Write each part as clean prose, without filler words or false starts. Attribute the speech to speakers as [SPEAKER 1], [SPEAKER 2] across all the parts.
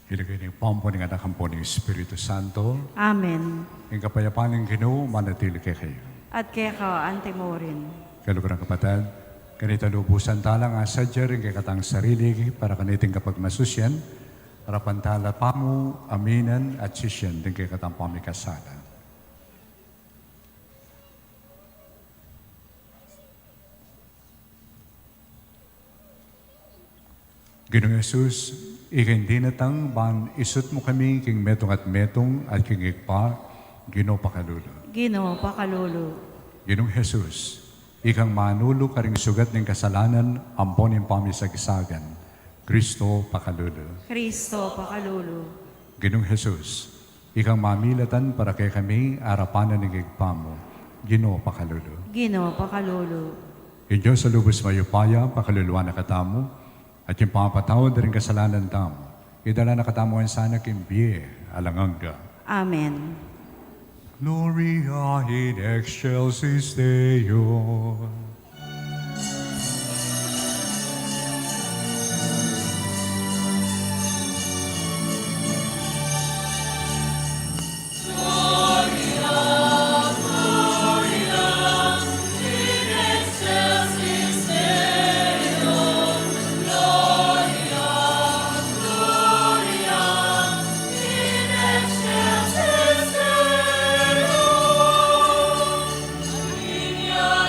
[SPEAKER 1] Ilagay ng pampo ng anak po ng Espiritu Santo.
[SPEAKER 2] Amen.
[SPEAKER 1] Ang kapayapaan ng Ginoo, manatili kay kayo.
[SPEAKER 2] At kaya ka, ante mo rin.
[SPEAKER 1] Kalukurang kapatid, kanita lubusan talang asadya rin kay katang sarili para kaniting kapag masusyan, para pantala pa mo, aminan at sisyan din kay katang pamikasala. Ginoong Jesus, ikaw hindi natang ban isut mo kami king metong at king ikpa, Ginoo pakalulo.
[SPEAKER 2] Ginoo, pakalulu.
[SPEAKER 1] Ginoong Jesus, ikang manulo karing sugat ng kasalanan, ampon ng pamisagsagan, Kristo pakalulo.
[SPEAKER 2] Kristo, pakalulu.
[SPEAKER 1] Ginoong Jesus, ikang mamilatan para kay kami arapanan ng igpamo, Ginoo pakalulo.
[SPEAKER 2] Ginoo, pakalulu.
[SPEAKER 1] In Diyos sa lubos mayupaya, pakaluluwa na katamo, at yung pangapatawad na rin kasalanan tamo, idala na katamuan sana kimbiye, alangangga.
[SPEAKER 2] Amen.
[SPEAKER 1] Gloria in excelsis Deo.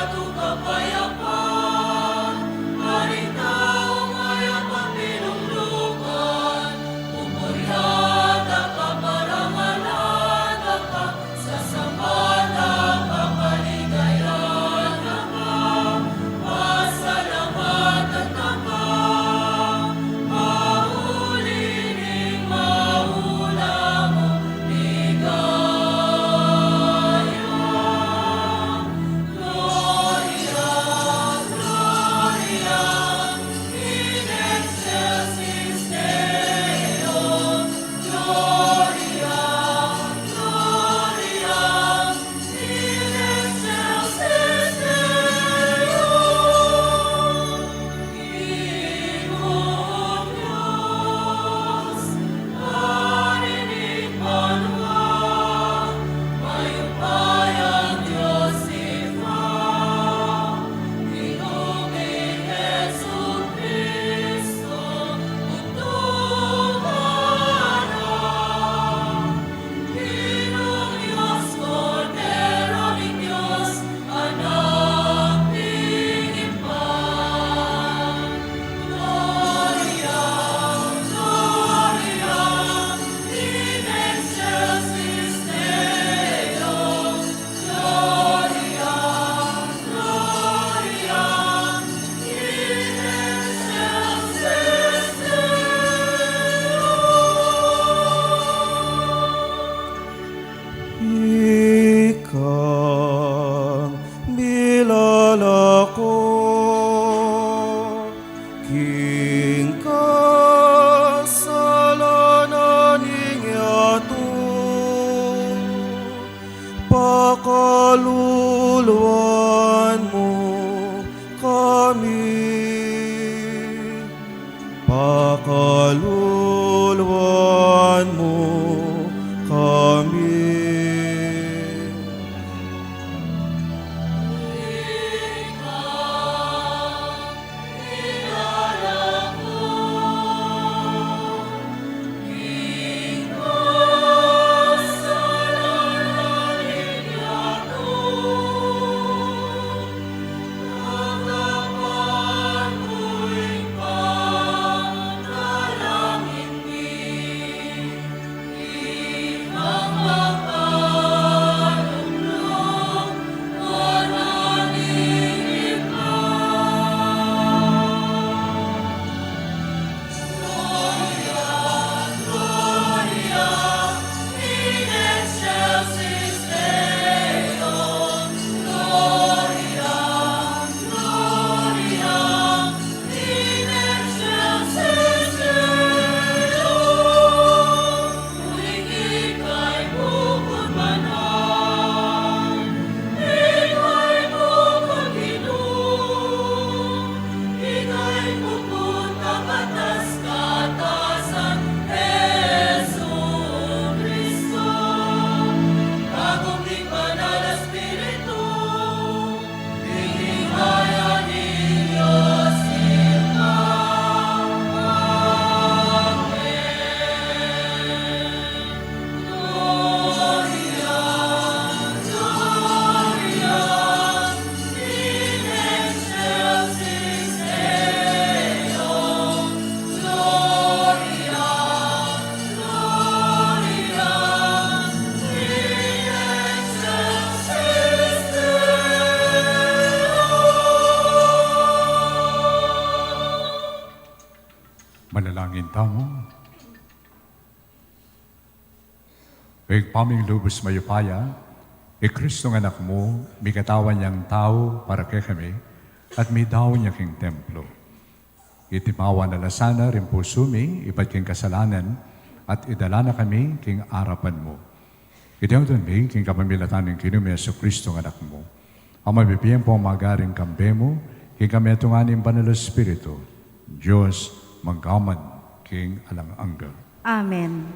[SPEAKER 3] Tu
[SPEAKER 1] kamo. Paming lubos mayupaya, Kristo ng anak mo, may katawan niyang tao para kay kami, at may daw niya king templo. Itimawa na lasana rin po sumi, ipat king kasalanan, at idala na kami king arapan mo. Itiyaw doon may king kapamilatan ng kinume sa Kristo ng anak mo. Ang mabibigyan po ang magaring kambe mo, king kami atunganin banal Espiritu, Diyos magkaman king alang angga.
[SPEAKER 2] Amen.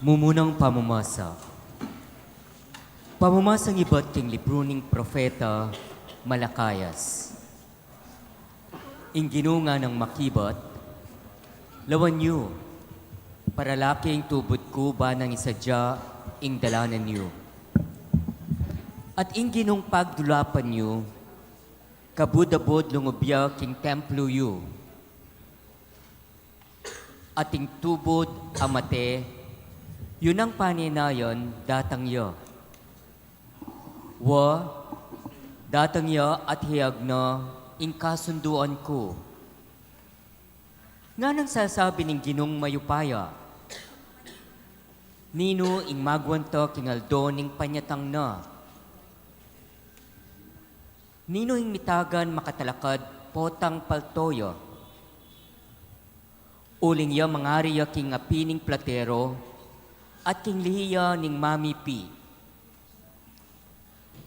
[SPEAKER 3] Mumunang pamumasa. Pamumasang iba't king libruning propeta Malakayas. Inginunga ng makibat, lawan niyo, para laking tubod ko ba ng isadya ing dalanan niyo. At inginong pagdulapan niyo, kabudabod lungobya king templo yu. Ating tubod amate, yun ang paninayon datang yo. Wa, datang yo at hiyag na ing kasunduan ko. Nga nang sasabi ng ginong mayupaya, nino ing magwanta kingaldo ning panyatang na. Nino ing mitagan makatalakad potang paltoyo. Uling ya mangariya king apining platero, at king lihiya ning Mami P.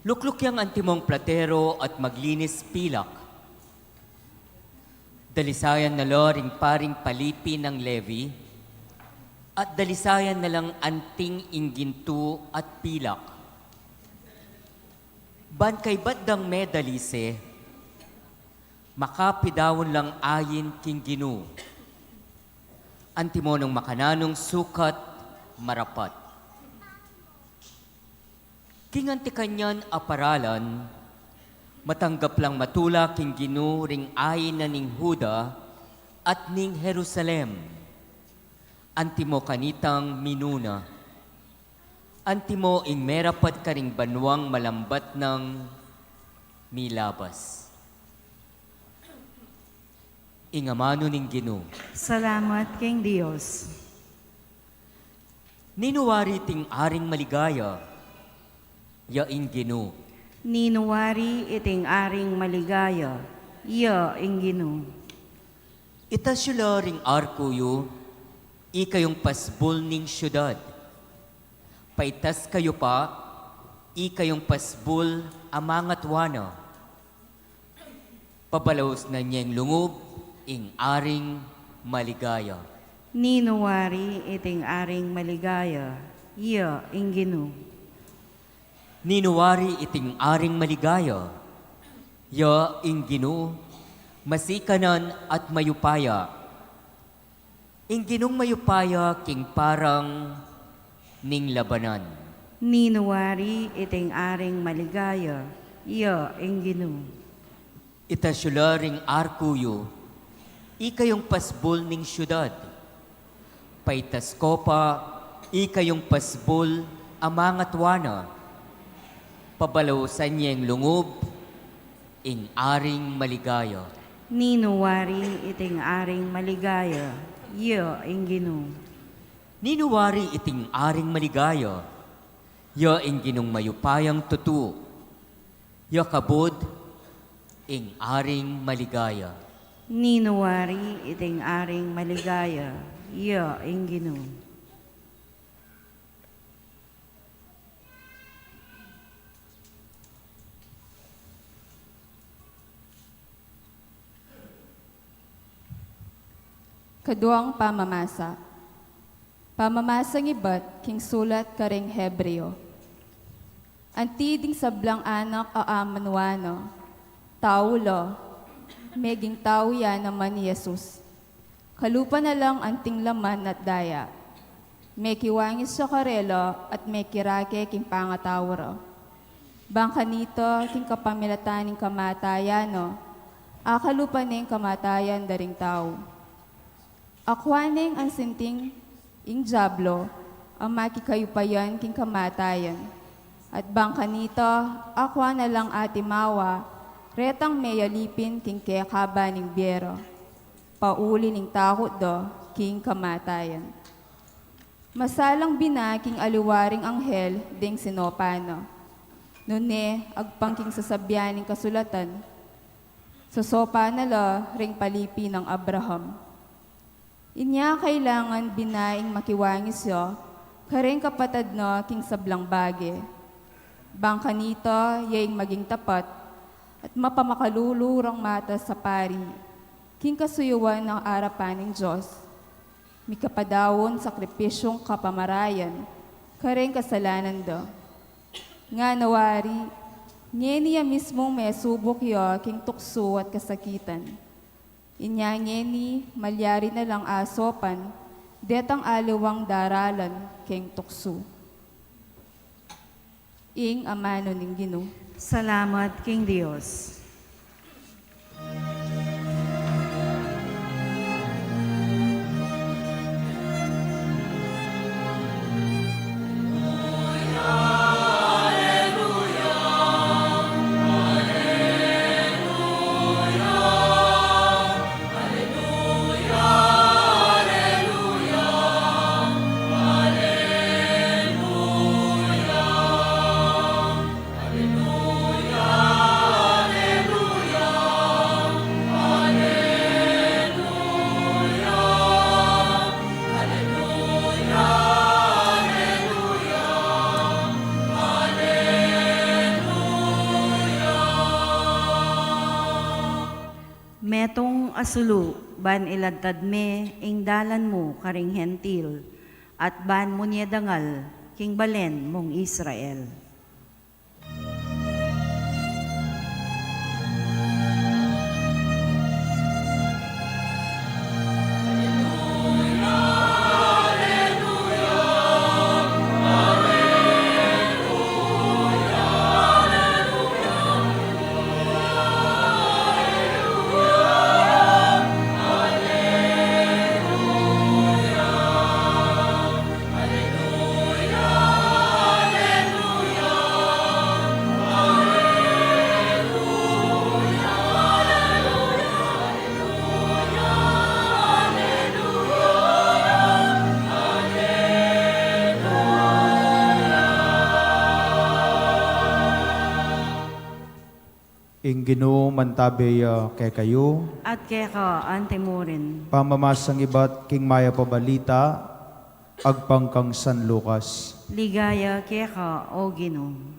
[SPEAKER 3] Lukluk yang antimong platero at maglinis pilak. Dalisayan na loring paring palipi ng Levi, at dalisayan na lang anting ingginto at pilak. Ban kay baddang medalise, makapidawon lang ayin king ginu. Antimo ng makananong sukat marapat. Kinganti kanyan aparalan, matanggap lang matula king ginu ring ayin na ning Huda at ning Jerusalem. Antimo kanitang minuna. Antimo ing merapat ka ring banwang malambat ng milabas. Ingamano ning ginu.
[SPEAKER 2] Salamat king Diyos.
[SPEAKER 3] Ninuwari ting aring maligaya, yaing ginu.
[SPEAKER 2] Ninuwari iting aring maligaya, iya inginu.
[SPEAKER 3] Itasyula ring arkuyo, ikayong pasbol ning syudad. Paitas kayo pa, ikayong pasbol amangatwana. Pabalaos na niyang lungob, ing aring maligaya.
[SPEAKER 2] Ninuwari iting aring maligaya, iya inginu.
[SPEAKER 3] Ninuwari iting aring maligaya, ya inginu, masikanan at mayupaya. Ingginong mayupaya king parang ning labanan.
[SPEAKER 2] Ninuwari iting aring maligaya, iya inginu.
[SPEAKER 3] Itasyula ring arkuyo, ikayong pasbol ning syudad. Paitas ko pa, ikayong pasbol amangatwana. Pabalawsan niyang lungob, ing aring maligaya.
[SPEAKER 2] Ninuwari iting aring maligaya, iya inginu.
[SPEAKER 3] Ninuwari iting aring maligaya, ya ing ginong mayupayang tutu, ya kabod, ing aring maligaya.
[SPEAKER 2] Ninuwari iting aring maligaya, iya inginu.
[SPEAKER 4] Kaduang pamamasa. Pamamasang iba't king sulat karing Hebreo. Antiding sablang anak aamanwano, taulo, meging tao yan naman ni Jesus. Kalupa na lang anting laman at daya. May kiwangis sa karelo at may kirake king pangatawro. Bangka nito king kapamilataning kamatayano, akalupa ning kamatayan daring tao. Akwaning ang sinting ing jablo, ang makikayupayan king kamatayan. At bangka nito, akwa na lang atimawa, retang mayalipin king kekaba ning biero, pauli ning takot do king kamatayan. Masalang bina king aliwaring anghel ding sinopano, nune agpangking sasabyaning kasulatan, sosopa na la ring palipi ng Abraham. Inya kailangan binaing makiwangis yo, kareng kapatad no king sablang bage. Bangka nito yaing maging tapat at mapamakalulurang mata sa pari, king kasuyuan ng arapan ng Diyos. Mikapadawon sakripisyong kapamarayan, kareng kasalanan do. Nga nawari, niya mismong may subok yo king tukso at kasakitan. Inya ni malyari na lang asopan, detang aliwang daralan king tukso. Ing amano ning Ginoo.
[SPEAKER 2] Salamat, King Dios. Metong asulu, ban iladtad me, ing dalan mo karing hentil, at ban mo niya dangal, king balen mong Israel.
[SPEAKER 5] Ing Ginoo mantabi kay kayo,
[SPEAKER 2] At keka antemurin.
[SPEAKER 5] pamamasang ibat king maya pabalita, agpangkang San Lucas.
[SPEAKER 2] Ligaya keka o Ginoo.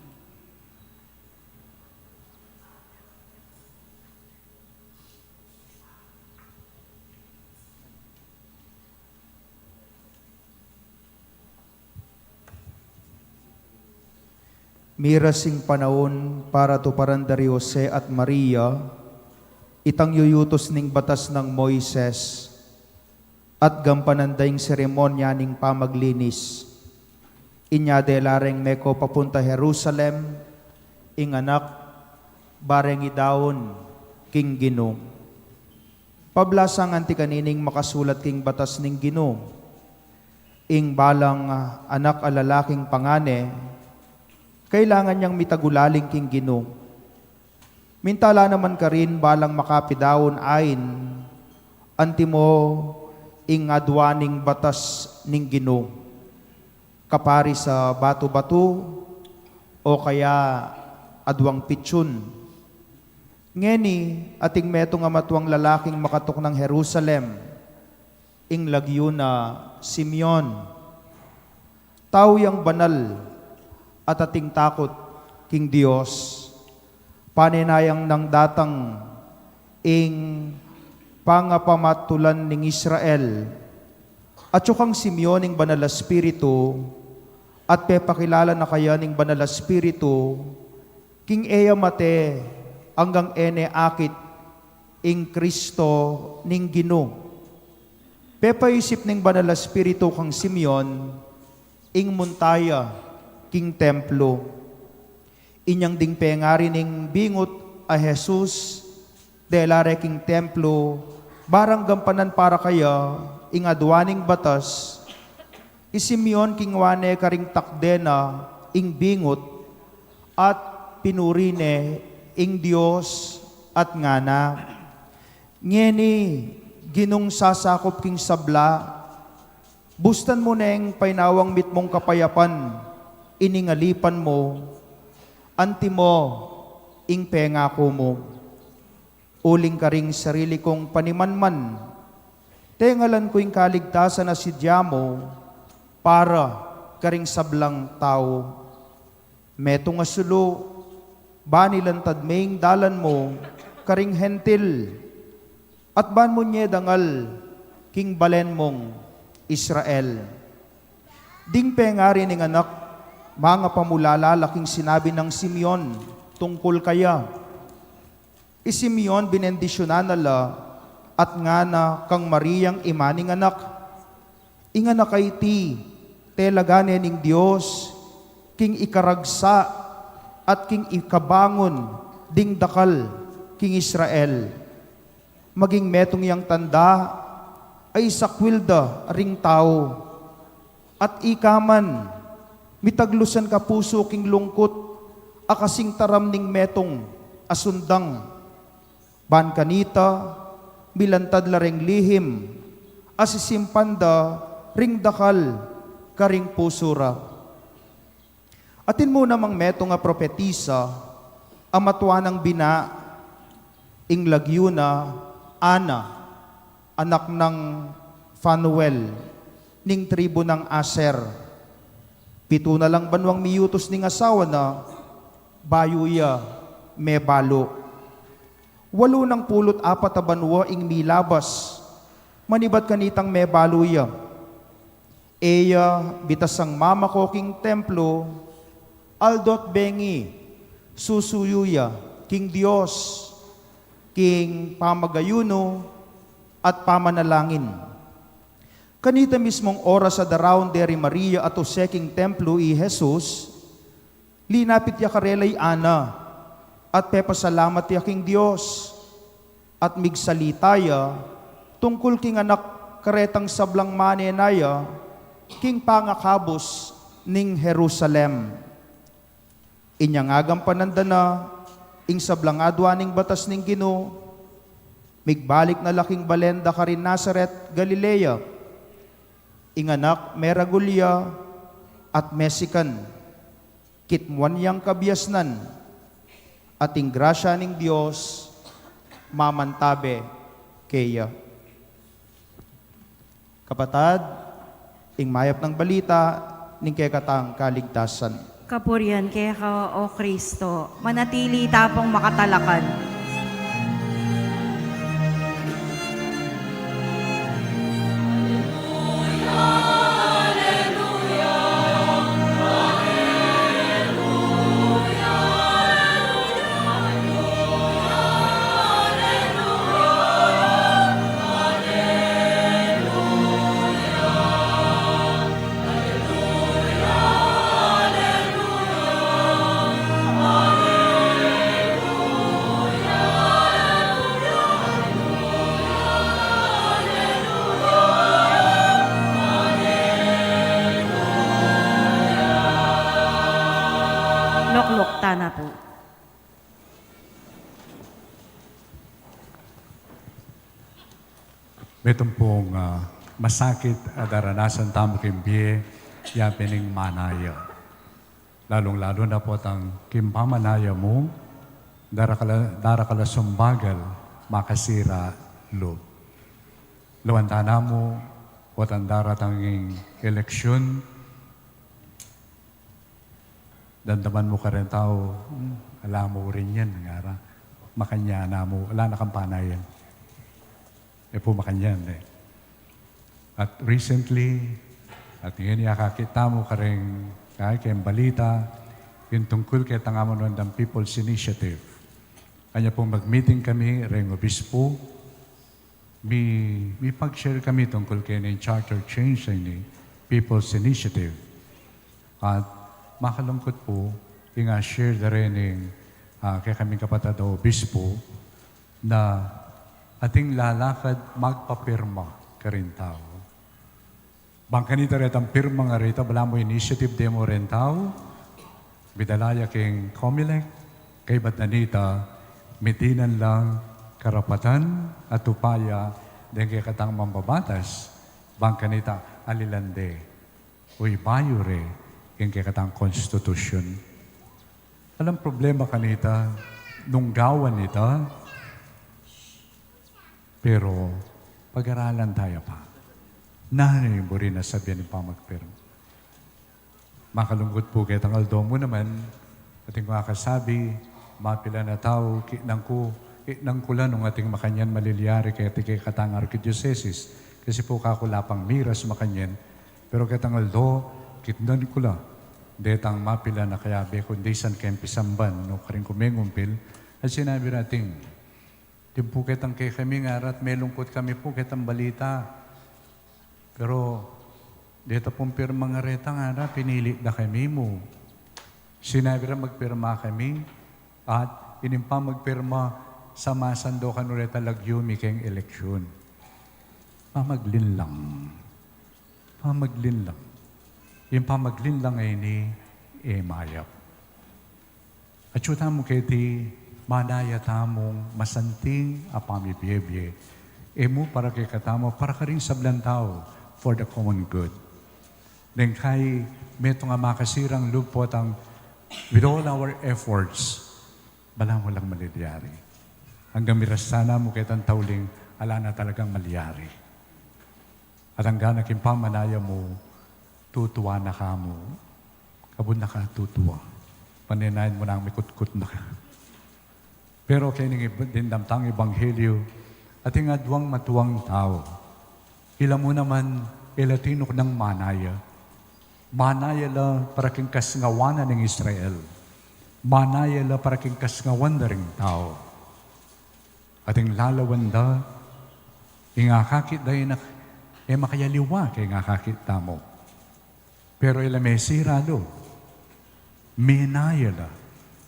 [SPEAKER 5] Mirasing panahon para tuparan dari Jose at Maria, itang yuyutos ning batas ng Moises, at gampanandayng seremonya ning pamaglinis. Inya de lareng meko papunta Jerusalem, ing anak, bareng idawon, king Ginoo. Pablasang anti kanining makasulat king batas ning Ginoo, ing balang anak alalaking pangane, kailangan niyang mitagulaling king Ginoo. Mintala naman ka rin balang makapidawon ain, antimo ing adwaning batas ning Ginoo. Kapari sa batu-batu o kaya adwang pitsun. Ngeni ating meto nga matuang lalaking makatok ng Jerusalem, ing lagyo na Simeon. Tao yang banal, at ating takot, king Dios, paninayang ng datang ing pangapamatulan ning Israel, at sukang Simeon ing banal na Espiritu, at pepakilala na kaya ning banal na Espiritu, king eya mate, hanggang ene akit, ing Kristo ning Ginoo. Pepaisip ning banal na Espiritu kang Simeon, ing muntaya, king templo. Inyang ding pengari ning bingot a Jesus, delare king templo, barang gampanan para kaya, ing adwaning batas, Simeon king wane karing takdena, ing bingot, at pinurine, ing Dios, at nga na. Ngeni, ginong sasakop king sabla, bustan mo neng painawang mit mong kapayapan, iningalipan mo, anti mo, ing pengako mo. Uling ka ring sarili kong panimanman, tengalan ko ing kaligtasan na sidya mo, para karing sablang tao. Metong asulo, banilantad maing dalan mo, karing hentil, at ban mo nye dangal, king balen mong Israel. Ding pengari ning anak, mga pamulalalaking sinabi ng Simeon, tungkol kaya. Simeon binendisyonan nala, at nga na kang Mariyang imaning anak. Inganak kay ti, telagane ning Diyos, king ikaragsa, at king ikabangon, ding dakal, king Israel. Maging metong yang tanda, ay sakwilda ring tao, at ikaman, mitaglusan ka puso king lungkot, akasing taram ning metong asundang. Ban kanita, milantad la ring lihim, asisimpanda ring dakal, karing pusura. Atin mo namang metong nga propetisa, amatwa ng bina, ing lagyuna, Ana, anak ng Fanuel, ning tribo ng Aser. 7 na lang banwang miyutos ning asawa na, bayuya, me balo. 8 ng 4 na banwa ing milabas, manibat kanitang me baluya. Eya, bitas ang mama ko king templo, aldot bengi, susuyuya, king Diyos, king pamagayuno, at pamanalangin. Kanita mismong oras sa darawon deri Maria at useking templo i Jesus, linapit ya karelay Ana, at pepasalamat ya king Diyos, at migsalitaya, tungkol king anak karetang sablang manenaya, king pangakabos ning Jerusalem. Inyang agam panandana, ing sablang adwaning batas ning Ginoo, migbalik na laking balenda ka rin Nazaret, Galilea, inganak Meragulya at Mesikan, kitmuan yang kabiasnan, at ing grasya ning Diyos, mamantabe keya. Kapatad, ing mayap ng balita, ning kekatang kaligtasan.
[SPEAKER 2] Kapurian kaya ka, O Kristo, manatili tapong makatalakan. Loklokta na po.
[SPEAKER 1] Metong pong masakit at naranasan tamo kimbiye, yapining manaya. Lalong-lalo na po ang kimpamanaya mo, darakala sumbagal, makasira lo. Luwantana mo, po ang daratanging eleksyon, dandaman mo ka rin tao, alam mo rin yan, ngara. Makanya na mo, wala na kampanayan. Po makanyan eh. At recently, at ngayon yakakita mo ka rin, kahit kayong balita, yung tungkol kay Tangamonon ng People's Initiative. Kanya pong mag-meeting kami, ring obispo, may pag-share kami tungkol kay ng charter change ni People's Initiative. At makalungkot po, yung share na rin ng kay kaming kapatid o obispo na ating lalakad magpapirma ka rin tao. Bangkanita rin ang pirma nga rito, wala mo initiative demo rin tao, bidalaya king Comelec, kay Batanita, mitinan lang karapatan at upaya dahil kay katang mambabatas, bang kanita alilande, uy bayure, yung kay katang konstitusyon. Alam problema kanita, nung gawan nita, pero pag-aralan tayo pa. Nanay mo rin na sabihan ng pamagpirma. Makalungkot po kay Aldo mo naman, ating makasabi, mapila na tao, kinang kula nung ating makanyan maliliari kay ating katang arkidiocese. Kasi po kakulapang miras makanyan, pero kay Aldo, kitnan kula. Detang mapila na kaya be kundi san kempisamban, no karing kumengumpil, at sinabi natin, di po kitang kay kami ngarat, may lungkot kami po kitang balita. Pero, dito pong pirma nga reta nga na, pinili na kami mo. Sinabi na magpirma kami, at inimpa magpirma sa masando kanureta lagyumi kayong eleksyon. Pamaglin lang. Pamaglin lang. Yung pamaglin lang ay ni mayap. At syuta mo kiti, manaya tamong masanting apamibiyebye. Emo para kay katamo, para ka rin sablan tao, for the common good. Then kay meto nga makasirang lupot ang with all our efforts, bala mo lang maliliyari. Hanggang mirasana mo kitang tauling, ala na talagang maliyari. At hanggang naking pamanaya mo, tutuwa na ka mo. Kabun na ka, tutuwa. Paninayin mo na ang mikut-kut na ka. Pero kaya dindamtang ebanghelyo, at ingadwang matuwang tao, ila mo naman, ilatinok ng manaya. Manaya la para king kasngawanan ng Israel. Manaya la para king kasngawan na ring tao. Ating lalawan da, ingakakit da na, makayaliwa kay ingakakit tamo. Pero ila may sirado, minaya la,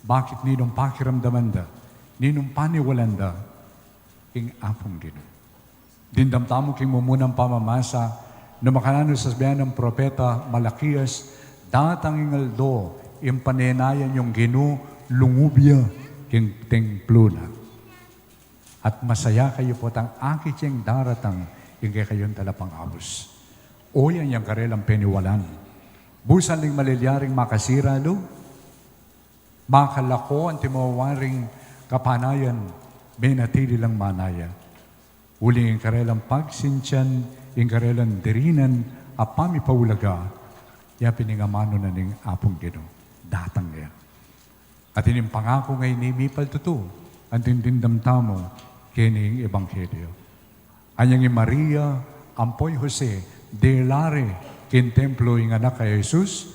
[SPEAKER 1] bakit ninong pakiramdaman da, ninong paniwalan da, ing apong gino. Dindamtamo king mumunang pamamasa na makanano sa sabihan ng propeta Malakias, datang ingaldo, impanenayan yung ginu, lungubya, king templo na. At masaya kayo po tang akit yung daratang, yung kayong talapang abos. O yan yung karelang peniwalan. Busan ling malilyaring makasira lo, makalako ang timawaring kapanayan, benatili lang manaya. Uling yung karelang pagsinsyan, yung karelang dirinan, apami paulaga, ya piningamano na ning apong gino. Datang niya. At ining pangako ngay ni Mipal tutu, ang tindindamtamo, kining ebanghelyo. Anyang ni Maria, ampoy Jose, delare, kin templo yung anak kay Jesus,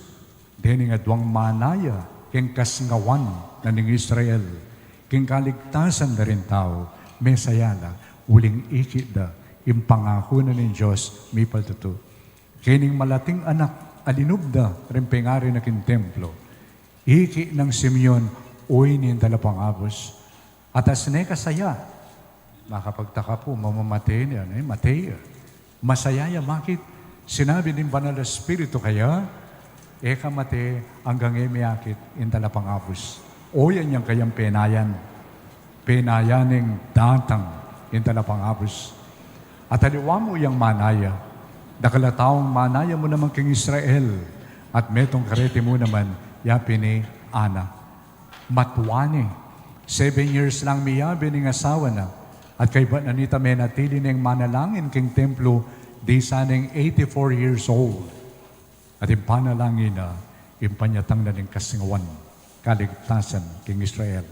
[SPEAKER 1] dining adwang manaya, kin kasngawan na ning Israel, kin kaligtasan na rin tao, mesayala, uling ikit da, yung pangako na ng Diyos, may paltuto. Kining malating anak, alinubda, rin pengari na kin templo. Iki ng Simeon, uy ni talapangabos. At asne kasaya, makapagtaka po, mamamatay niya, matay. Masaya ya, bakit? Sinabi ng Banal na Espiritu kaya, eka mate hanggang emiyakit in talapangabos. O yan yung kayang penayan. Penayaning datang in talapangabos. At aliwa mo yung manaya. Dakalataong manaya mo naman king Israel. At metong karete mo naman, yapi ni Ana. Matuwane. 7 years lang miyabi ng asawa na. At kay ba nanita may natili ng manalangin king templo, di sanang 84 years old. At yung panalangin na, yung panyatang na ng kasingawan, kaligtasan king Israel.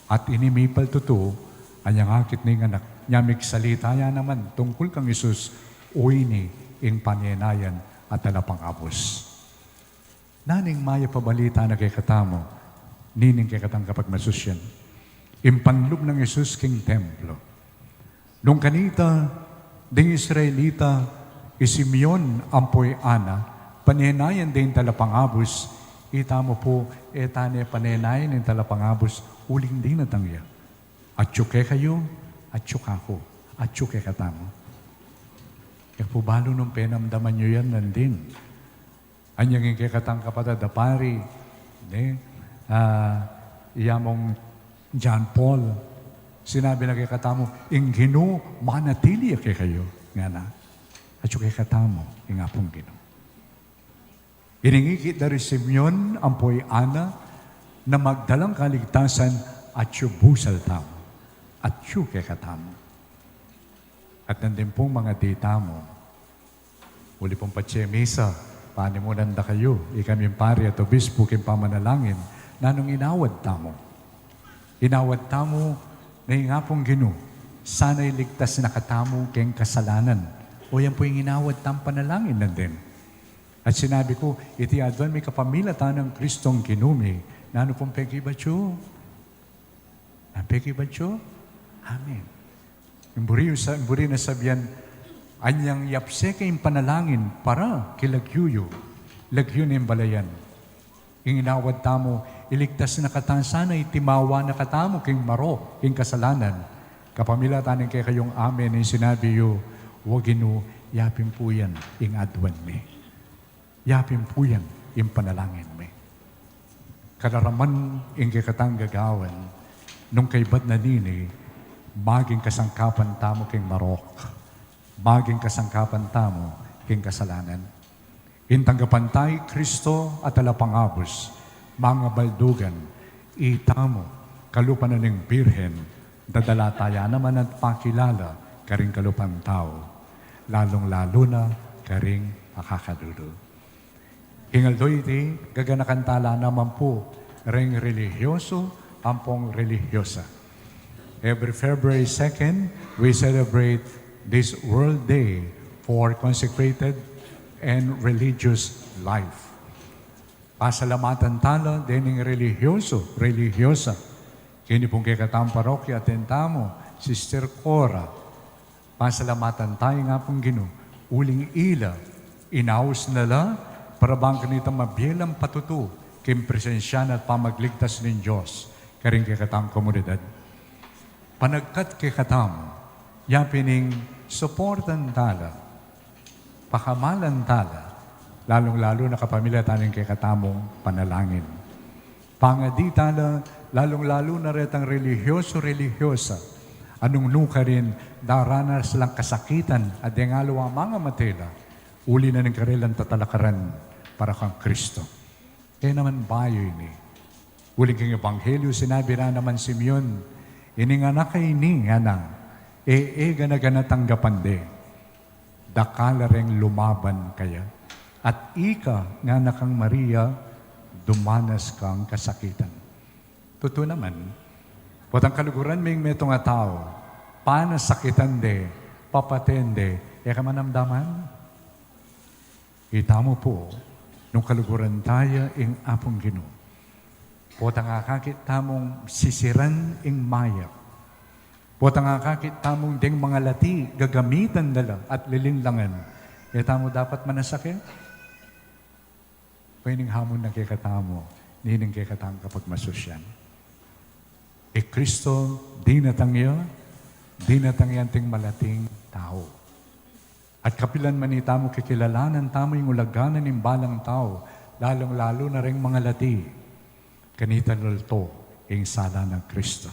[SPEAKER 1] At inimipal tuto, anyang akit ng anak, nyamig salita niya naman, tungkol kang Isus, uwi ni ing panyenayan at talapang abos. Naning maya pabalita na kay katamo, nining kay katang kapag masusyan, impanlub ng Isus king templo. Nung kanita, ding Israelita, isimyon ampoy Ana, panyenayan din talapang abos, ita mo po, etane panenayan ng talapang abos, uling din natangya. At tsuke kayo, at tsuka ko, at tsuke katamo. Kaya po balo nung penamdaman nyo yan, nandin. Anyang yung kikatang kapatid, pari, iyamong John Paul, sinabi na kay katamo, ing Ginoo manatili kay kayo. Nga na. At yung kay katamo, ing apong Ginoo. Iningikit na rin Simeon ang po'y ana na magdalang kaligtasan at yung busal tamo. At yung kay katamo. At nandun pong mga dita mo, uli pong patse misa, panimunan da kayo, ikaming pari at obispo king pamanalangin, nanong inawad tamo. Inawad tamo na yung apong Ginoo, sana'y ligtas na katamo king kasalanan. O yan po yung inawad tam panalangin nandun. At sinabi ko, iti adwan may kapamilya ng Kristong kinumi, na ano pong peki batyo? Na peki batyo? Amen. Imburi na sabihan, anyang yapse kayong panalangin para kilagyuyo, lagyo na yung balayan. Inginawad tamo, iligtas na katansana, itimawa na katamo king maro, king kasalanan. Kapamilya tanin kay kayong amen, yung sinabi yo, wagino, yapin po yan, ing adwan me. Yapin po yan, yung panalangin me. Kararaman ing kikatang gagawan, nung kay bad na nini, maging kasangkapan tamo king marok. Maging kasangkapan tamo king kasalanan. Intanggapan tayo, Kristo at alapangabos, mga baldugan, itamo, kalupan na ng birhen, dadala tayo naman at pakilala, karing kalupan tao, lalong-lalo na karing makakadudo. Hingaldo iti, gaganakantala naman po, ring religyoso, ampong religyosa. Every February 2nd, we celebrate this World Day for consecrated and religious life. Pasalamatan tala, dening religyoso, religyosa. Kini pong kikatang parokya, tentamo, Sister Cora. Pasalamatan tayo nga pong Ginoo, uling ila, inaus nala, para bang kanitang mabielang patutu, kim presensya at pamagligtas ng Diyos, karing kikatang komunidad. Panagkat kikatam, yapining supportan tala, pakamalan tala, lalong-lalo na kapamilya taning kikatamong panalangin. Pangadi tala, lalong-lalo na retang religyoso-religyosa, anong nuka rin, daranas lang kasakitan, at yung alawa mga matela, uli na ng karilang tatalakaran para kang Kristo. Kaya naman bayo ini. Uling kang Ebanghelyo, sinabi na naman Simeon, ininganak kay ni, nga gana tanggapan de, dakala ring lumaban kaya, at ika nga na kang Maria, dumanas kang kasakitan. Totoo naman, potang kaluguran may metong nga tao, panasakitan de, papatende, kamanamdaman. Itamo po, nung kaluguran tayo ing apong Ginoo. Potang akakit tamong sisiran ing mayak. Potang akakit tamong ding mga lati, gagamitan nila at lilinlangan. Itamo dapat manasakit? Pwedeng hamon na kikatamo, nining kikatang kapag masusyan. Kristo, di natangyan ting malating tao. At kapilan man itamo kikilalanan tamo yung ulaganan ng balang tao, lalong-lalo na rin mga lati. Kanita lalto, ing sala ng Kristo.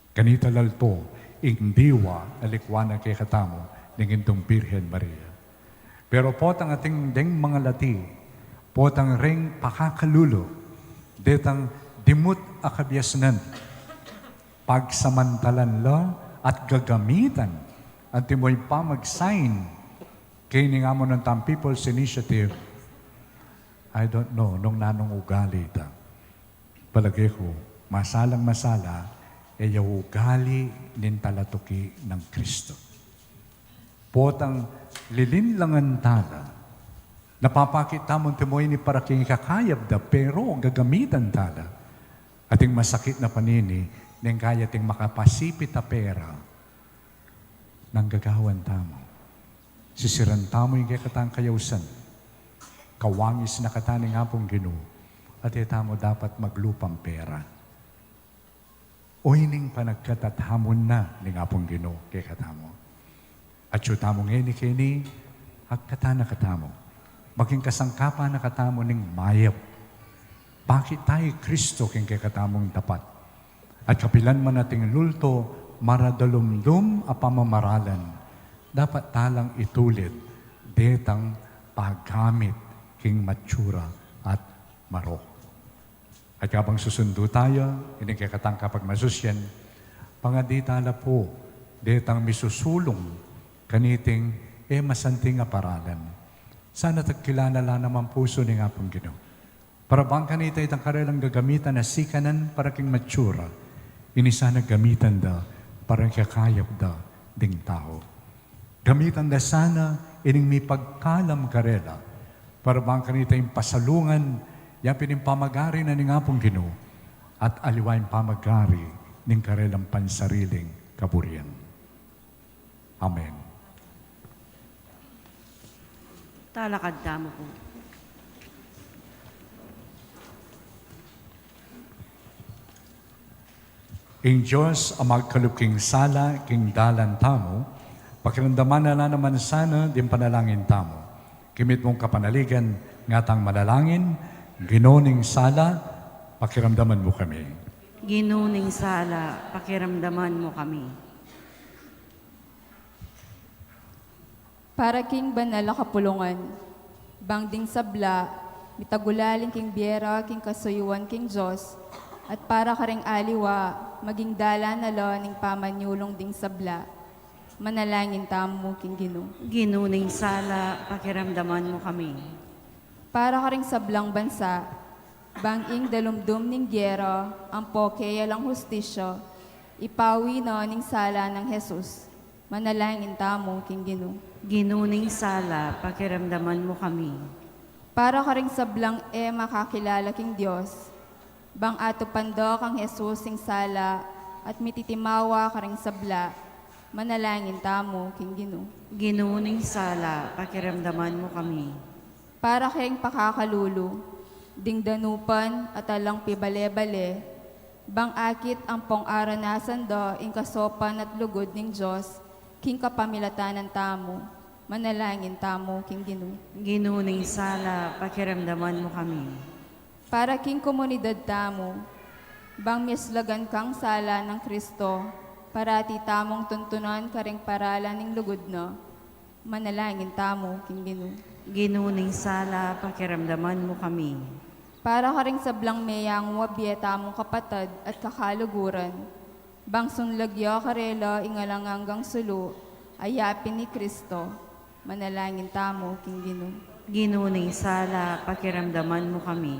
[SPEAKER 1] Kanita lalto, ing diwa, alikwana kay katamo, ng intong Birhen Maria. Pero potang ating deng mga lati, potang ring pakakalulo, detang dimut akabyasnan, pagsamantalan la at gagamitan, at timoy pa mag-sign, kaya nga mo ng Tam People's Initiative, I don't know, nung nanong ugali ita. Palagay ko, masalang-masala, yung ugali nin talatuki ng Kristo. Potang lilinlangan tala, napapakita mong timoy ni para king kakayab da, pero gagamitan tala, ating masakit na panini, nang kaya ting makapasipit na pera, ng gagawan tamo. Sisiran tamo yung katang kayawsan. Kawangis na kataning apong Ginoo. At itamo dapat maglupang pera. O ining panagkatathamon na ng apong Ginoo kay katamo. At yung tamo ngayon kini, agkatana katamo. Maging kasangkapa na katamo ng mayap. Bakit tayo Kristo kay katamong tapat? At kapilan man nating lulto, maradalumdum a pamamaralan. Dapat talang itulit, detang paggamit king matsura at marok. At kapag susundo tayo, inikikatang kapag masusyan, pangaditala po, detang misusulong, kaniting masanting aparalan. Sana tagkilala naman puso ni nga pong Ginoo. Para bang kanita itang karelang gagamitan na sikanan para king matsura, ini sana gamitan da para kakayap da ding tao. Gamitan da sana ining may pagkalam karela, para bang kanita yung pasalungan, yapin yung pamagari na ni nga pong Ginoo, at aliwain pamagari ning karelang pansariling kaburian. Amen.
[SPEAKER 2] Talakad tamo po.
[SPEAKER 1] Ing Diyos ang magkaluking sala, king dalan tamo, pakiramdaman na naman sana din panalangin tamo. Kimit mong kapanaligan, ngatang manalangin, ginoning sala, pakiramdaman mo kami.
[SPEAKER 2] Ginuning sala, pakiramdaman mo kami.
[SPEAKER 4] Para king banal na kapulungan, bangding sabla, mitagulaling king biera, king kasuyuan king Diyos, at para karing aliwa, maging dala na lo ning pamanyulong ding sabla, manalangin tamo king Ginoo.
[SPEAKER 2] Ginuning sala, pakiramdaman mo kami.
[SPEAKER 4] Para karing sablang bansa, banging dalumdum ning gyera, ang pokeya lang hustisyo, ipawi no ning sala ng Jesus, manalangin tamo king Ginoo.
[SPEAKER 2] Ginuning sala, pakiramdaman mo kami.
[SPEAKER 4] Para karing sablang makakilala king Dios, bang ato pandok ang Jesus sing sala at mititimawa karing sabla, manalangin tamo king Ginoo.
[SPEAKER 2] Ginuning sala, pakiramdaman mo kami.
[SPEAKER 4] Para karing pakakalulu, ding danupan at alang pibale-bale, bang akit ang pong aranasan do ing kasopan at lugod ning Diyos, king kapamilatanan tamo, manalangin tamo king Ginoo.
[SPEAKER 2] Ginuning sala, pakiramdaman mo kami.
[SPEAKER 4] Para king komunidad tamo, bang mislagan kang sala ng Kristo, parati tamong tuntunan karing paralan ning lugod no, manalangin tamo king Ginoo.
[SPEAKER 2] Ginuning sala, pakiramdaman mo kami.
[SPEAKER 4] Para karing sablang meyang wabye tamong kapatad at kakaluguran, bang sunlagyo karelo ingalanganggang sulu, ayapin ni Kristo, manalangin tamo king Ginoo.
[SPEAKER 2] Ginuning sala, pakiramdaman mo kami.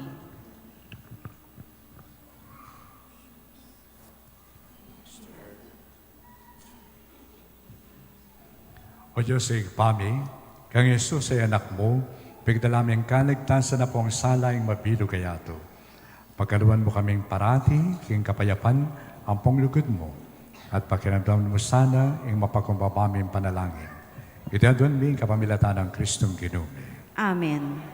[SPEAKER 1] O Diyos ay pami, kang Yesus ay anak mo, pigdalaming kaligtasan na po ang salaing mabilog kayato. Pagkaluan mo kaming parati, king kapayapan, ang pong lugod mo, at pakiramdam mo sana ang mapakumbabaming panalangin. Itadun mi kapamilatan ng Kristong Ginoo.
[SPEAKER 2] Amen.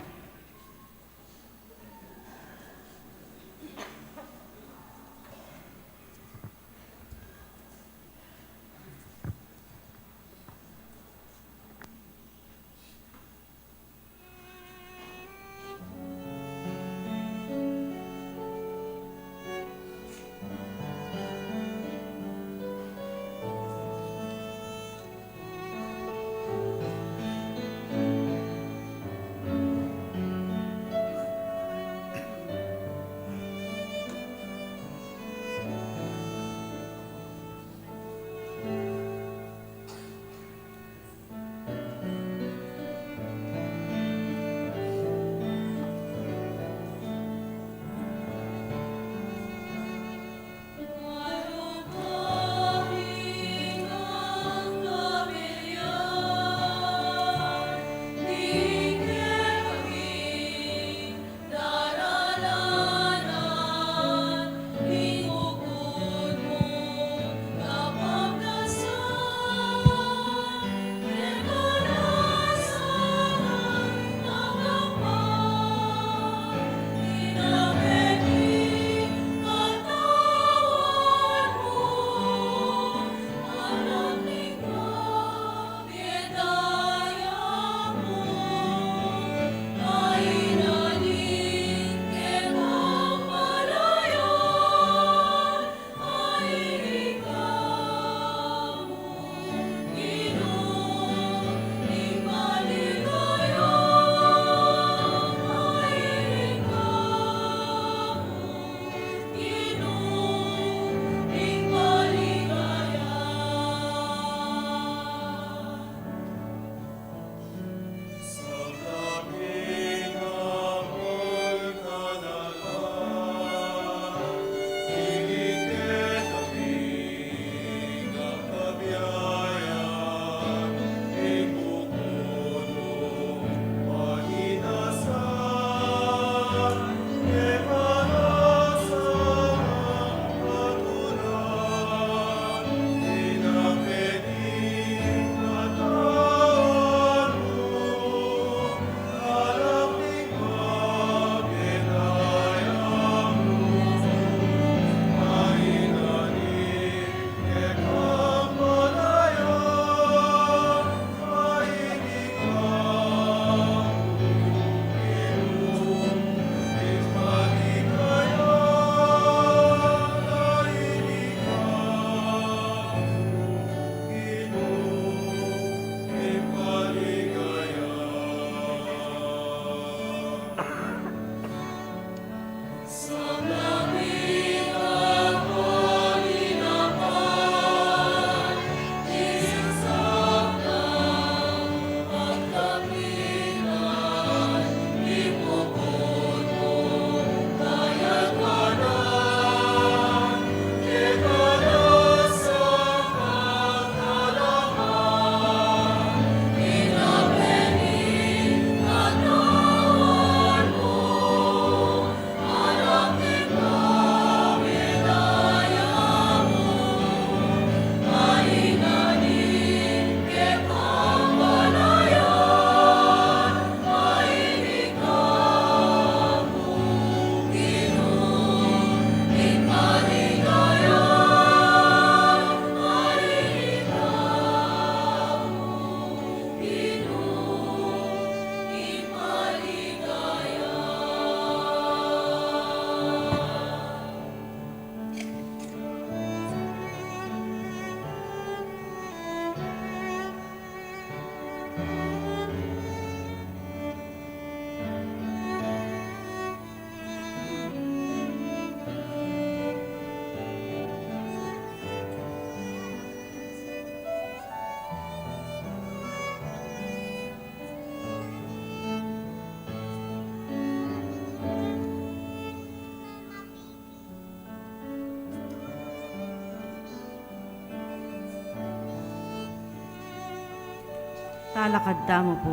[SPEAKER 2] Talakad tamo po.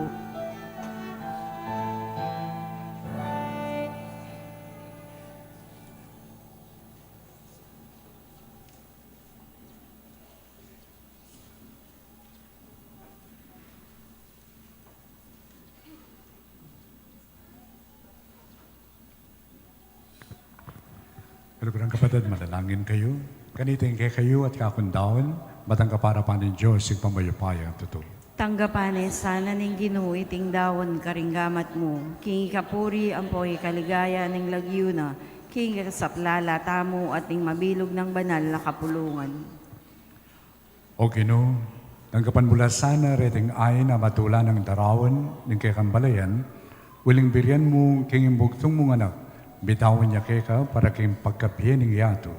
[SPEAKER 1] Kalugurang kapatid, manalangin kayo. Kaniting kay kayo at kakundaon, matang kaparapan ng Diyos, pamamayupaya ang tutul.
[SPEAKER 2] Tanggapane sana ning Ginoo iting dawon karinggamat mo. King ikapuri ang po'y kaligaya ning lagyuna. King kasaplala tamo at ning mabilog ng banal na kapulungan.
[SPEAKER 1] O Ginoo, tanggapan mula sana reting ay na matula ng darawan ng kay kambalayan, uling biryan mo king imbugtong mong anak, bitawan niya kay ka para king pagkapiyen ng yato,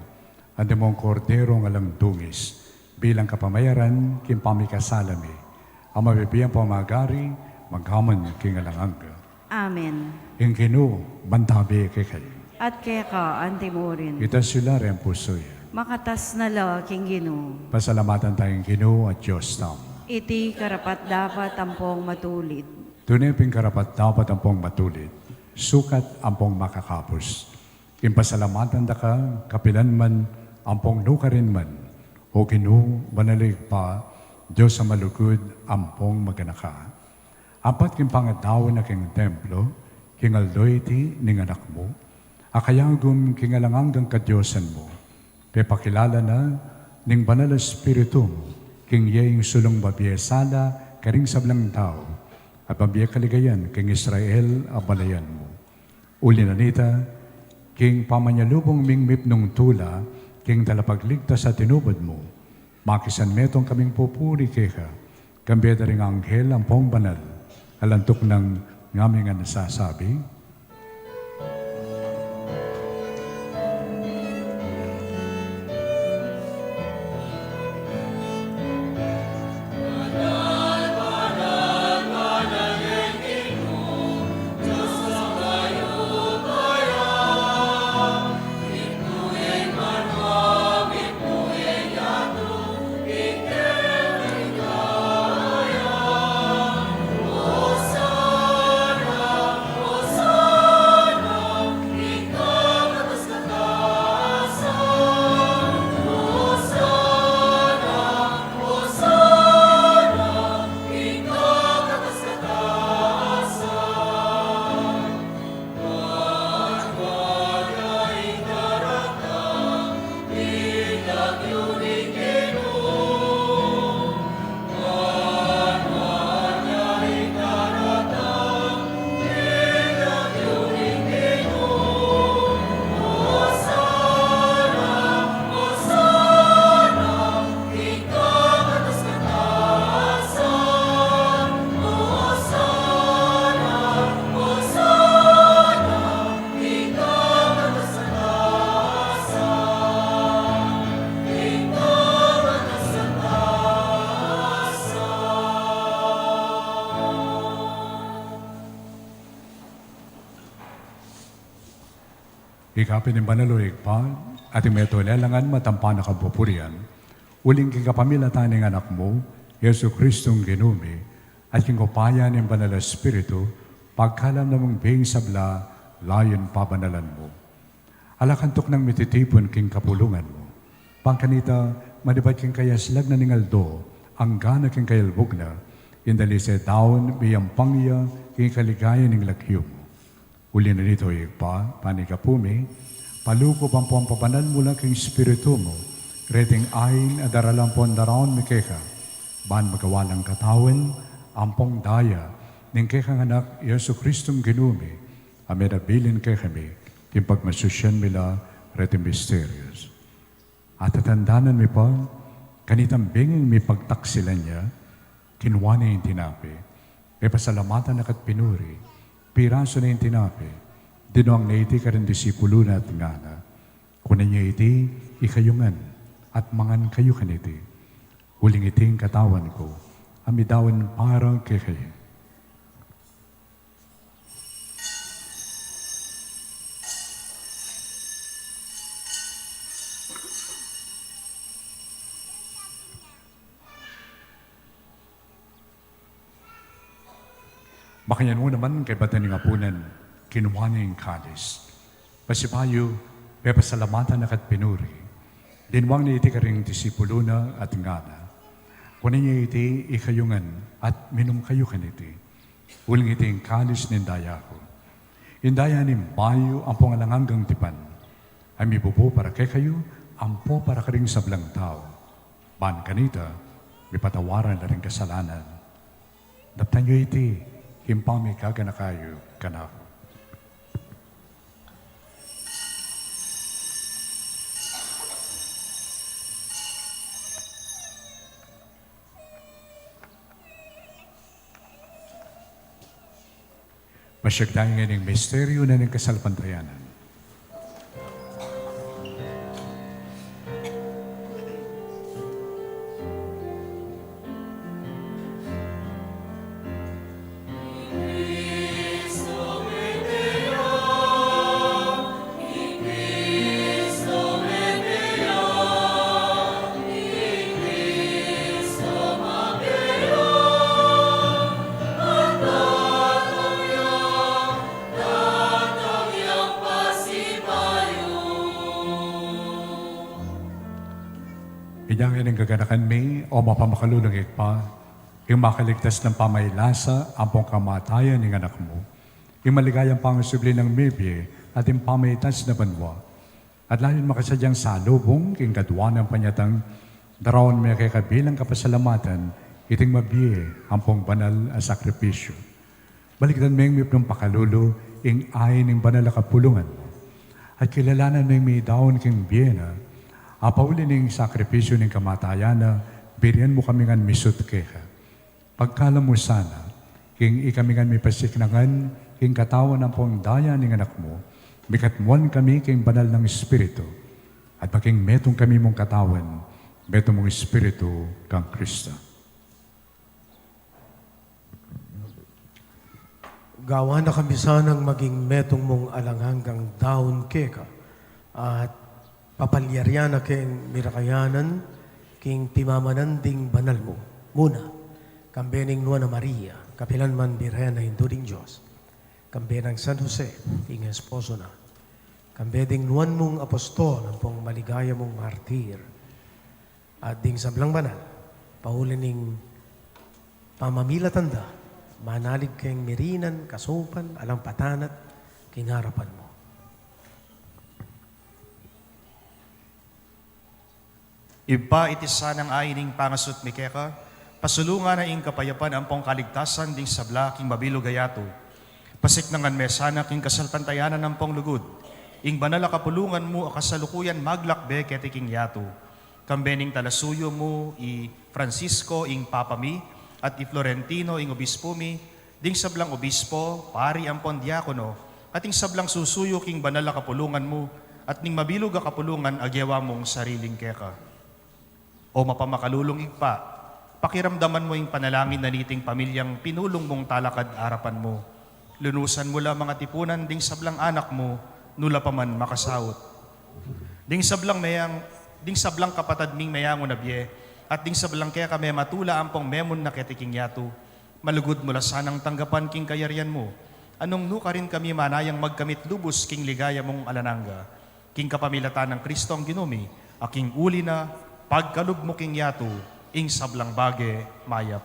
[SPEAKER 1] at mong kordero ng alang dungis, bilang kapamayaran king pamikasalami, ang mabibiyang pamagari, maghaman king alangangga.
[SPEAKER 2] Amen.
[SPEAKER 1] Ing Ginoo, bantabi kay kayo.
[SPEAKER 2] At kaya ka, Antimorin,
[SPEAKER 1] Kita sila rin puso yan.
[SPEAKER 2] makatas na la King Ginoo.
[SPEAKER 1] Pasalamatan tayong Ginoo at Diyos tam.
[SPEAKER 2] Iti karapat dapat ampong matulid.
[SPEAKER 1] Tunay ping karapat dapat ang pong matulid, sukat ang pong makakapos. Impasalamatan da ka, kapilan man, ang pong nukarin man, o Ginoo, manalig pa, Diyos sa malugod, ang pong maganaka. Apat king pangadaw na king templo, king aldoyti ning anak mo, akayagum king alanganggang kadyosan mo, pepakilala na ning banal na espiritu mo, king yaing sulong babiyesala, karing sablang tao, at babiya kaligayan, king Israel, abalayan mo. Uli na nita, king pamanyalubong mingmip nung tula, king talapagligtas sa tinubad mo, makisan metong kaming pupuri keka, kambeda ring anghel ang pong banal, alantok ng ngaming ang nasasabi, ikapin ng banaloig pa, at imeto lelangan matampa na kabupurian, uling kikapamilatan ng anak mo, Yesu Kristong Ginumi, at kingopaya ng banal na espiritu, pagkalam na mong bing sabla, layon pabanalan mo. Alakantok ng mititipon king kapulungan mo. Pangkanita, madibat king kayaslag na ningaldo, ang gana king kayalbog na, indali sa taon, biyang pangya, king kaligaya ng lakyo mo. Uli na nito pa, panikapumi, palukop ang pampabanal mula king espiritu mo, reting ayin adaralang pon daraon mikeka, ban magawalang katawan, ampong daya, ning kekang anak, Yesu Kristong Ginumi, amedabilin kay kami, yung pagmasusyan mila, reting mysterious. At tatandanan mi pa, kanitang binging mi pagtaksilan niya, kinuha niya yung tinapi, may pasalamatan na kat pinuri, piraso na yung tinapi, dinuang na iti ka rin disipulo na at ngana. Kunan niya iti, ikayungan, at mangan kayo kaniti. Huling iting katawan ko, amidawan parang kay kayo. Makayan mo naman kay batan ng apunan, kinuha niya yung kalis. Pasipayo, pepasalamatan na kat pinuri. Dinwang ni iti ka ring disipulo na at ngana. Kunin niya iti ikayungan at minum kayo kaniti. Uling iti yung kalis nindaya ko. Indaya ni bayo ang pangalanganggang tipan. Ay mibubo para kay kayo, ampo para ka ring sablang tao. Ban kanita, may patawaran na rin kasalanan. Daptan nyo iti, himpami ka na kayo, kanako. Masyagdahin nga ng misteryo na ng kasalpantayanan. Inyang ng gaganakan may o mapamakalulong pa, yung makaligtas ng pamaylasa ang pong kamatayan ng anak mo, yung maligayang pangasubli ng mibye at yung pamaytas na banwa, at layon makasadyang salubong king gadwa ng panyatang darawan may kabilang kapasalamatan, iting mabye ang pong banal a sakripisyo. Baliktan may mipnong pakalulo, ing ay ng banal na kapulungan mo, at kilalanan may may daon king biyena, apauli ning sakripisyo ning kamatayan na birian mo kami ngan misut keka. Pagkala mo sana, king ikami ngan may pasiknangan, king katawan ng pong daya ning anak mo, mikatmuan kami king banal ng Espiritu, at pagking metong kami mong katawan, metong mong Espiritu kang Kristo.
[SPEAKER 6] Gawa na kami sanang maging metong mong alanghanggang daon keka, at papalyaryan na king mirakayanan, king pimamananding banal mo. Muna, kambening Nuana Maria, kapilan man birhen na hinduding Diyos, kambenang San Jose, ing esposo na, kambeding Nuan mong apostol, ang pong maligaya mong martir, at ding sablang banal, paulining pamamilatanda, manalig keng mirinan, kasupan, alampatanat, king harapan mo.
[SPEAKER 7] Iba iti sanang aining pangasut mikeka, pasulungan na ing kapayapan ang pong kaligtasan ding sabla king mabilo gayato. Pasiknangan me sana king kasalpantayanan ng pong lugod. Ing banal a kapulungan mo akasalukuyan maglakbe keti king yato. Kambening talasuyo mo i Francisco ing papami at i Florentino ing obispo mi, ding sablang obispo, pari ang pong diakono, at ing sablang susuyo king banal a kapulungan mo, at ning mabilog a kapulungan agyawa mong sariling keka. O mapamakalulong igpa, pakiramdaman mo yung panalangin na niting pamilyang pinulong mong talakad arapan mo. Lunusan mo lang mga tipunan ding sablang anak mo, nula pa man makasawot. Ding sablang kapatad ming mayango na biye, at ding sablang kaya kami matula ang pong memon na ketiking yato. Malugod mula sanang tanggapan king kayarian mo. Anong nuka rin kami manayang magkamit lubos king ligaya mong alananga. King kapamilatan ng Kristo ang ginumi, aking uli na, pagkalub mo king yato, ing sablang bage mayap.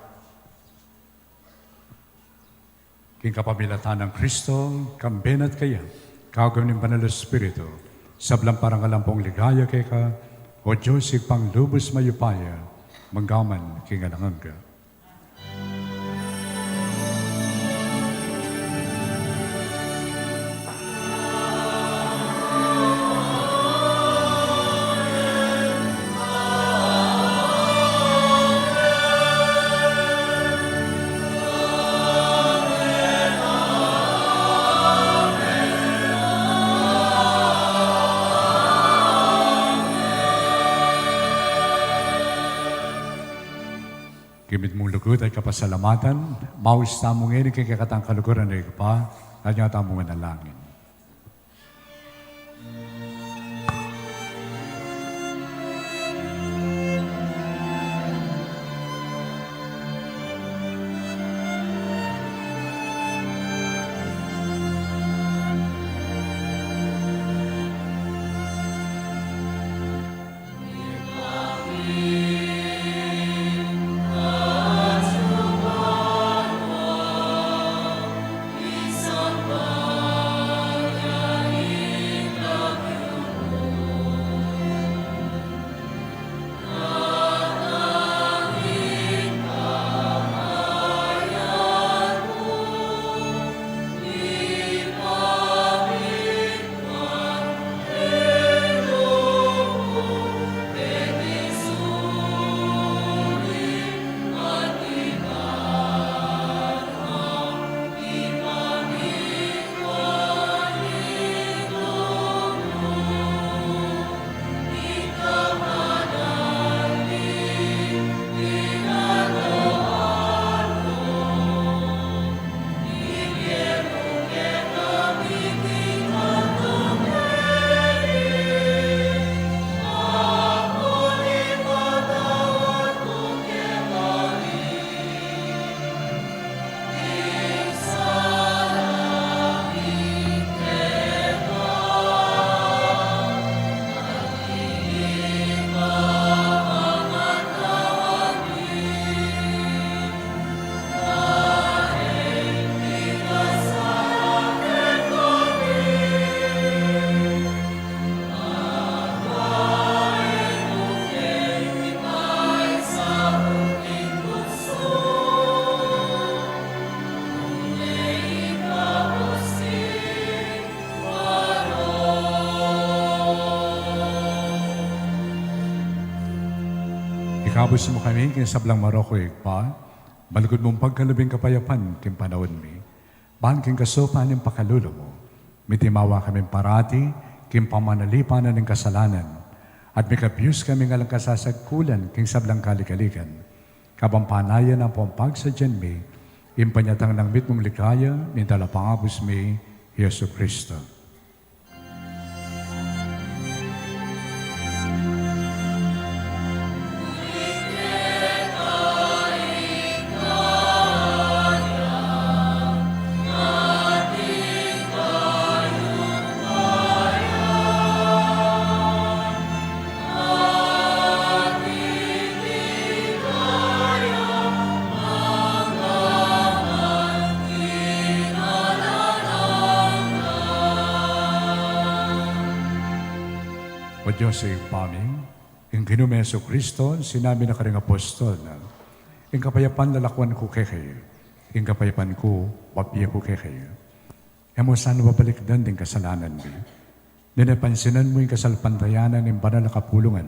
[SPEAKER 1] King kapamilatan ng Kristo, kambenat kaya, kagawin ng banal na Espiritu, sablang parang alampong ligaya kay ka, o Diyos pang lubos mayupaya, manggaman king alanganga. Gimit mong lugod ay kapasalamatan, maus tamong ngayon kay kakatang kaluguran na ikapa, at nga tamong manalangin. Pagkabos mo kami, kinsablang maroko pa, balugod mong pagkalubing kapayapan, kim panahon mi. Bahan king kasopan ng pakalulo mo. Mitimawa kami parati, kim pamanalipanan ng kasalanan. At may kabiyos kami nga lang kasasagkulan, king sablang kalikalikan. Kabampanayan ang pompag sa dyan mi, impanyatang ng mitmong likaya, ni talapangabos mi, Yesu Kristo. O Diyos ay paming, ang ginumeso Kristo, sinabi na karing apostol na, ang kapayapan lalakwan ko kay kayo, ang kapayapan ko, wapiya ko kay kayo. E mo saan babalikdan din kasalanan mo? Ninapansinan mo yung kasalpantayanan ng banal na kapulungan,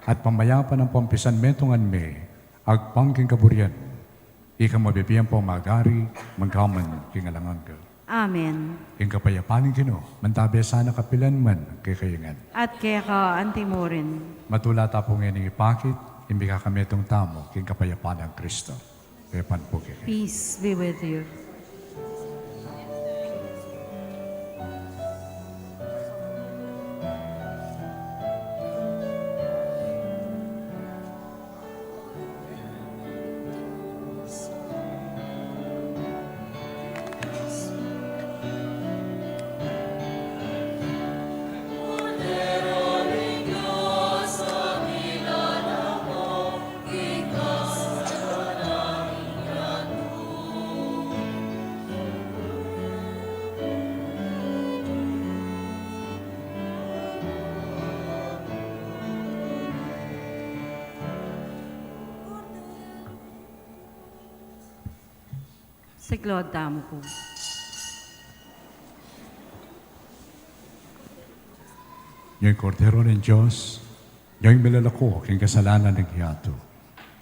[SPEAKER 1] at pamayapan ang pampisan metongan me, agpangking kaburian, ika mabibiyan po magari, magkaman kingalangan ka.
[SPEAKER 2] Amen.
[SPEAKER 1] Ang kapayapanin kino, mantabi sana kapilan man kay kayangan.
[SPEAKER 2] At kaya ka antimorin.
[SPEAKER 1] Matula tapo ngayon ng ipakit, imbiga kami itong tamo, king kapayapaan ng Kristo. Kayapan po kay kayo.
[SPEAKER 2] Peace be with you. Si Claude Tamo po.
[SPEAKER 1] Yung kordero ng Diyos, yung milalako, king kasalanan ng hiyato.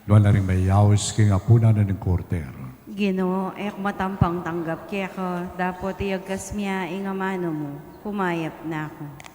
[SPEAKER 1] Luan na rin may yaos, king apuna na ng kordero.
[SPEAKER 2] Ginoo, ek matampang tanggap kaya ka, dapat iyagkas miya ingamano mo, kumayap na ako.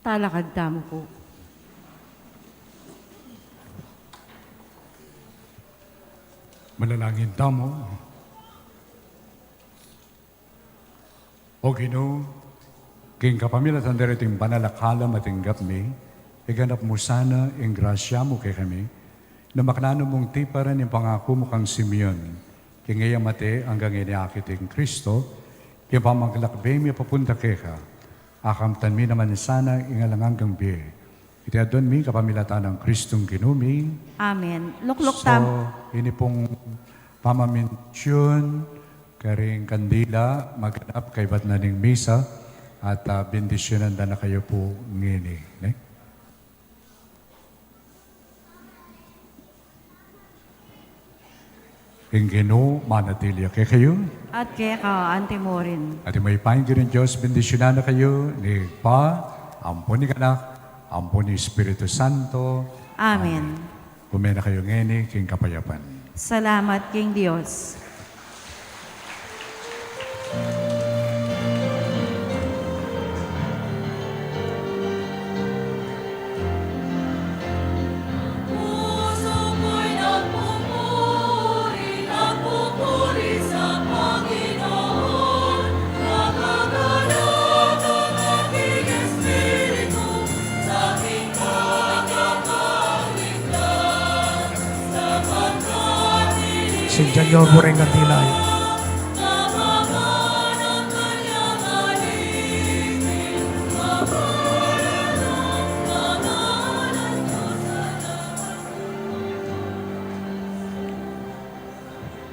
[SPEAKER 2] Talakad tamo po.
[SPEAKER 1] Manalangin tamo. O Ginoo, king kapamilatan deriting banalakala matinggap mi, iganap mo sana ang grasya mo kay kami, na maknano mong tiparan yung pangako mo kang Simeon, kingaya mate hanggang iniakiting Kristo, kaya pamaglakbay mi papunta kay ka, akamtan mi naman sana ingalangang biye. Iti adon mi kapamilatan ng Kristong Ginumi,
[SPEAKER 2] Amen. Luklok
[SPEAKER 1] so,
[SPEAKER 2] tamo.
[SPEAKER 1] ini pong pamamintyon, karing kandila, maganap kay bat na ning misa, at bendisyonan na kayo po ngini. Ne? Ingino, manatilya kay kayo.
[SPEAKER 2] At kaya ka, Ante mo rin.
[SPEAKER 1] At may pahin rin Diyos, bendisyonan na kayo ni Pa, ampon ni Anak, ampon ni Espiritu Santo.
[SPEAKER 2] Amen.
[SPEAKER 1] Kumena kayo ngini, king kapayapan.
[SPEAKER 2] Salamat, King Diyos.
[SPEAKER 6] Sindihan niyo po rin kandila.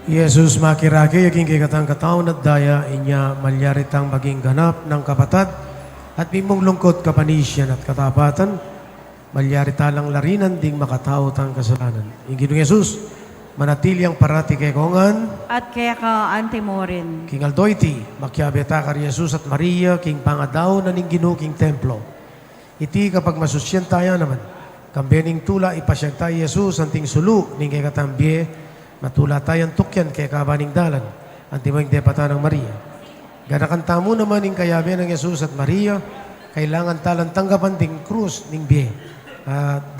[SPEAKER 6] Jesus makiragi, yaking kikatang kataon at daya, inya malyaritang maging ganap ng kapatad, at mimong lungkot kapanisyan at katapatan, malyarita lang larinan ding makatao tang kasalanan. Ingginong Jesus, manatili ang parati kay kongan,
[SPEAKER 2] At kaya ka, Ante mo rin.
[SPEAKER 6] King Aldoyti, makyabeta ka Jesus at Maria, King Pangadaw na ning King Templo. Iti kapag masusyan tayo naman, kambening tula ipasyag tayo Jesus, anting sulu, ning kay katambye, matula tayong tukyan kay kabaning dalan, antimang depata ng Maria. Ganakanta mo naman ning kayabe ng Jesus at Maria, kailangan talang tanggapan ding krus ning biye.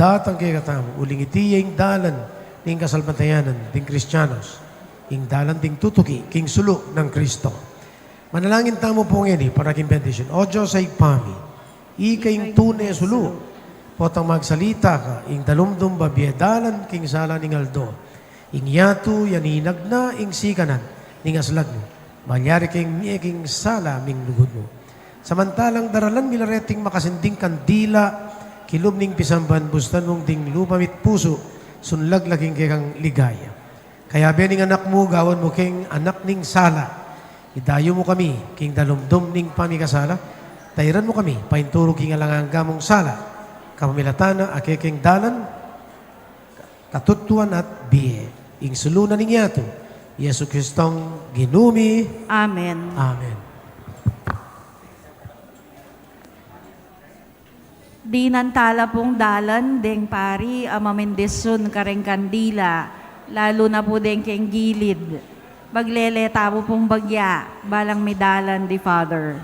[SPEAKER 6] Datang kay katamu, uling itiyeng dalan, ning kasalbantayanan, ding Kristiyanos, ing dalan ding tutuki, king sulu ng Kristo. Manalangin tamo po ngayon para king benediction. O Diyos ay pami, ikaing tunay sulu, potang magsalita ka, ing dalumdum babye dalan, king sala ning aldo, ing yatu yaninag na, ing sikanan, ning aslag mo, malyari king sala, ming lugod mo. Samantalang daralan milareting makasinding kandila, kilom ning pisamban, bustan mong ding lupamit puso, sunlag laging kang ligaya. Kaya bening anak mo, gawan mo king anak ning sala. Idayo mo kami, king dalumdum ning pamikasala. Tayran mo kami, painturo king alangang gamong sala. Kamilatana, akeking dalan, katutuan at biye. Ing sulunan ning yato, Yesu Kristong ginumi.
[SPEAKER 2] Amen.
[SPEAKER 6] Amen.
[SPEAKER 2] Di nantala pong dalan, deng pari, amamendesun kareng kandila, lalo na po deng keng gilid. Bagleleta po pong bagya, balang medalan di Father.